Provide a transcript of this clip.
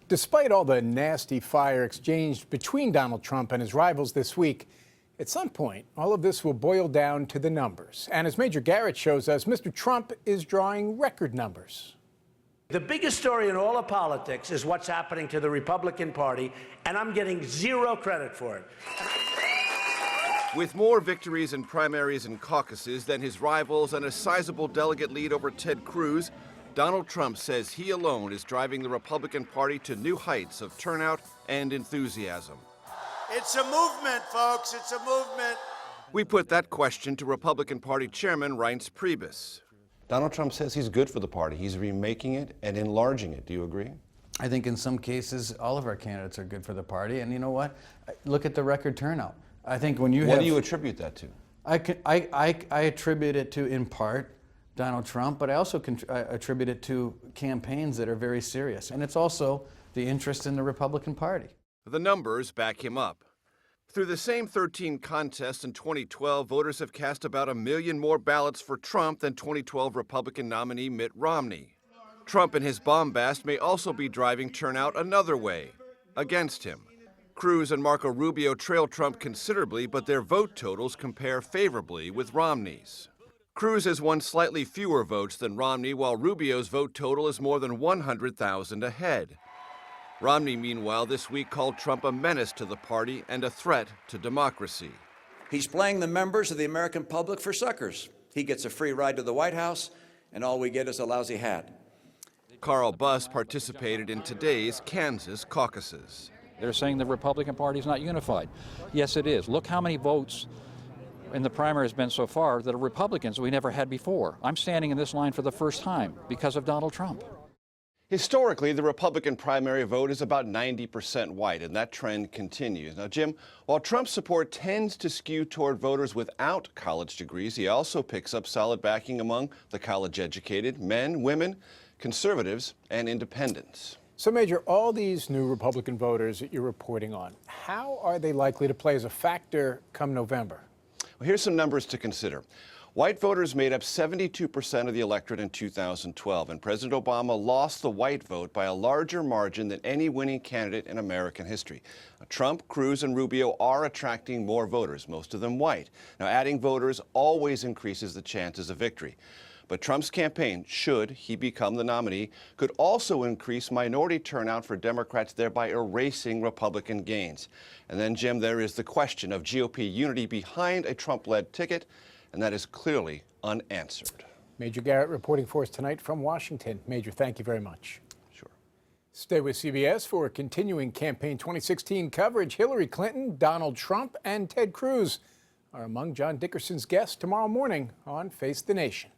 Despite all the nasty fire exchanged between Donald Trump and his rivals this week, at some point, all of this will boil down to the numbers. And as Major Garrett shows us, Mr. Trump is drawing record numbers. The biggest story in all of politics is what's happening to the Republican Party, and I'm getting zero credit for it. With more victories in primaries and caucuses than his rivals and a sizable delegate lead over Ted Cruz, Donald Trump says he alone is driving the Republican Party to new heights of turnout and enthusiasm. It's a movement, folks. It's a movement. We put that question to Republican Party Chairman Reince Priebus. Donald Trump says he's good for the party. He's remaking it and enlarging it. Do you agree? I think in some cases, all of our candidates are good for the party. And you know what? Look at the record turnout. I think when you What do you attribute that to? I attribute it to, in part, Donald Trump, but I also attribute it to campaigns that are very serious. And it's also the interest in the Republican Party. The numbers back him up. Through the same 13 contests in 2012, voters have cast about 1 million more ballots for Trump than 2012 Republican nominee Mitt Romney. Trump and his bombast may also be driving turnout another way, against him. Cruz and Marco Rubio trail Trump considerably, but their vote totals compare favorably with Romney's. Cruz has won slightly fewer votes than Romney, while Rubio's vote total is more than 100,000 ahead. Romney, meanwhile, this week called Trump a menace to the party and a threat to democracy. He's playing the members of the American public for suckers. He gets a free ride to the White House, and all we get is a lousy hat. Carl Buss participated in today's Kansas caucuses. They're saying the Republican Party is not unified. Yes, it is. Look how many votes in the primary has been so far that are Republicans we never had before. I'm standing in this line for the first time because of Donald Trump. Historically, the Republican primary vote is about 90% white, and that trend continues. Now, Jim, while Trump's support tends to skew toward voters without college degrees, he also picks up solid backing among the college-educated, men, women, conservatives, and independents. So, Major, all these new Republican voters that you're reporting on, how are they likely to play as a factor come November? Well, here's some numbers to consider. White voters made up 72% of the electorate in 2012, and President Obama lost the white vote by a larger margin than any winning candidate in American history. Now, Trump, Cruz, and Rubio are attracting more voters, most of them white. Now, adding voters always increases the chances of victory. But Trump's campaign, should he become the nominee, could also increase minority turnout for Democrats, thereby erasing Republican gains. And then, Jim, there is the question of GOP unity behind a Trump-led ticket, and that is clearly unanswered. Major Garrett reporting for us tonight from Washington. Major, thank you very much. Sure. Stay with CBS for continuing campaign 2016 coverage. Hillary Clinton, Donald Trump, and Ted Cruz are among John Dickerson's guests tomorrow morning on Face the Nation.